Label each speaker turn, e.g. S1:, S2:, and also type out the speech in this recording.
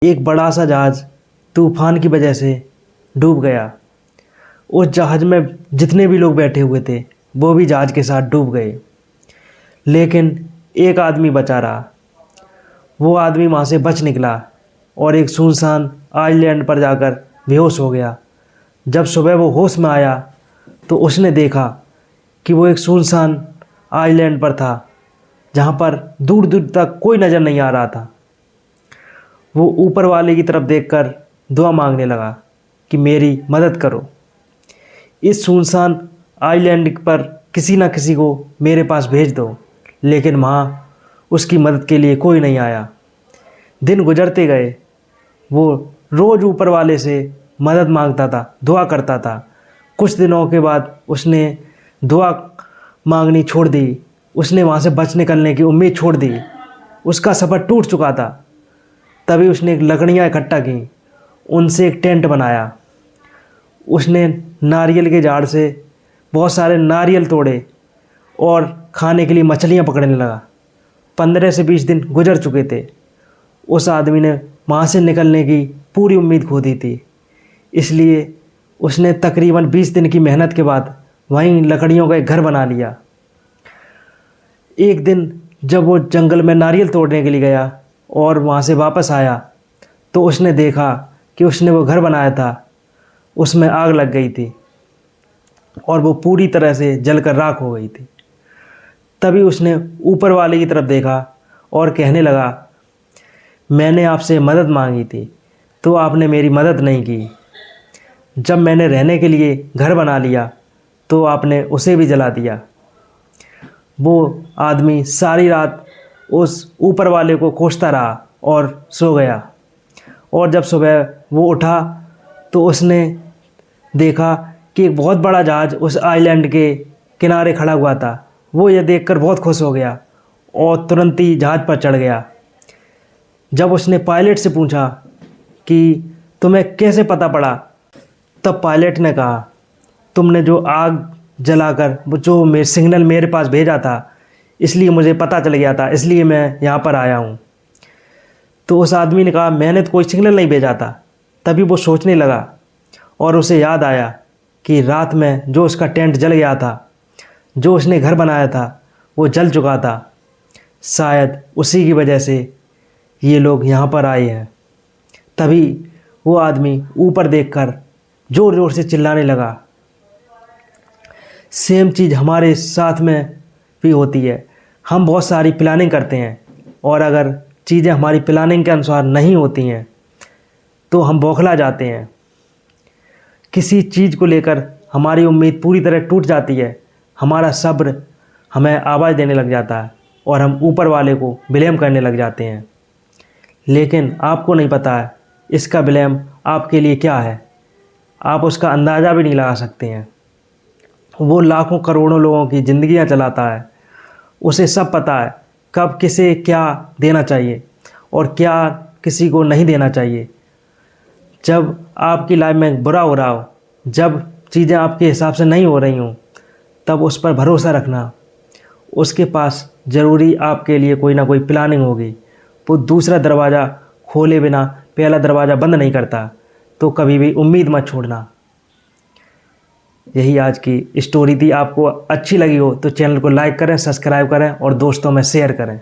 S1: एक बड़ा सा जहाज़ तूफान की वजह से डूब गया। उस जहाज़ में जितने भी लोग बैठे हुए थे वो भी जहाज़ के साथ डूब गए, लेकिन एक आदमी बचा रहा। वो आदमी वहाँ से बच निकला और एक सुनसान आइलैंड पर जाकर बेहोश हो गया। जब सुबह वो होश में आया तो उसने देखा कि वो एक सुनसान आइलैंड पर था, जहाँ पर दूर दूर तक कोई नज़र नहीं आ रहा था। वो ऊपर वाले की तरफ देखकर दुआ मांगने लगा कि मेरी मदद करो, इस सुनसान आइलैंड पर किसी न किसी को मेरे पास भेज दो। लेकिन वहाँ उसकी मदद के लिए कोई नहीं आया। दिन गुजरते गए, वो रोज़ ऊपर वाले से मदद मांगता था, दुआ करता था। कुछ दिनों के बाद उसने दुआ मांगनी छोड़ दी। उसने वहाँ से बच निकलने की उम्मीद छोड़ दी। उसका सफ़र टूट चुका था। तभी उसने एक लकड़ियाँ इकट्ठा की, उनसे एक टेंट बनाया। उसने नारियल के झाड़ से बहुत सारे नारियल तोड़े और खाने के लिए मछलियाँ पकड़ने लगा। 15 से 20 दिन गुजर चुके थे। उस आदमी ने वहाँ से निकलने की पूरी उम्मीद खो दी थी, इसलिए उसने तकरीबन 20 दिन की मेहनत के बाद वहीं लकड़ियों का एक घर बना लिया। एक दिन जब वो जंगल में नारियल तोड़ने के लिए गया और वहाँ से वापस आया तो उसने देखा कि उसने वो घर बनाया था, उसमें आग लग गई थी और वो पूरी तरह से जलकर राख हो गई थी। तभी उसने ऊपर वाले की तरफ देखा और कहने लगा, मैंने आपसे मदद मांगी थी तो आपने मेरी मदद नहीं की। जब मैंने रहने के लिए घर बना लिया तो आपने उसे भी जला दिया। वो आदमी सारी रात उस ऊपर वाले को कोसता रहा और सो गया। और जब सुबह वो उठा तो उसने देखा कि एक बहुत बड़ा जहाज़ उस आइलैंड के किनारे खड़ा हुआ था। वो यह देखकर बहुत खुश हो गया और तुरंत ही जहाज़ पर चढ़ गया। जब उसने पायलट से पूछा कि तुम्हें कैसे पता पड़ा, तब पायलट ने कहा, तुमने जो आग जलाकर वो जो मेरे सिग्नल मेरे पास भेजा था, इसलिए मुझे पता चल गया था, इसलिए मैं यहाँ पर आया हूँ। तो उस आदमी ने कहा, मैंने तो कोई सिग्नल नहीं भेजा था। तभी वो सोचने लगा और उसे याद आया कि रात में जो उसका टेंट जल गया था, जो उसने घर बनाया था, वो जल चुका था। शायद उसी की वजह से ये लोग यहाँ पर आए हैं। तभी वो आदमी ऊपर देखकर ज़ोर ज़ोर से चिल्लाने लगा। सेम चीज़ हमारे साथ में भी होती है। हम बहुत सारी प्लानिंग करते हैं और अगर चीज़ें हमारी प्लानिंग के अनुसार नहीं होती हैं तो हम बौखला जाते हैं। किसी चीज़ को लेकर हमारी उम्मीद पूरी तरह टूट जाती है, हमारा सब्र हमें आवाज़ देने लग जाता है और हम ऊपर वाले को ब्लेम करने लग जाते हैं। लेकिन आपको नहीं पता है इसका ब्लेम आपके लिए क्या है। आप उसका अंदाज़ा भी नहीं लगा सकते हैं। वो लाखों करोड़ों लोगों की ज़िंदगियाँ चलाता है। उसे सब पता है कब किसे क्या देना चाहिए और क्या किसी को नहीं देना चाहिए। जब आपकी लाइफ में बुरा हो रहा हो, जब चीज़ें आपके हिसाब से नहीं हो रही हों, तब उस पर भरोसा रखना। उसके पास ज़रूरी आपके लिए कोई ना कोई प्लानिंग होगी। वो दूसरा दरवाज़ा खोले बिना पहला दरवाज़ा बंद नहीं करता। तो कभी भी उम्मीद मत छोड़ना। यही आज की स्टोरी थी। आपको अच्छी लगी हो तो चैनल को लाइक करें, सब्सक्राइब करें और दोस्तों में शेयर करें।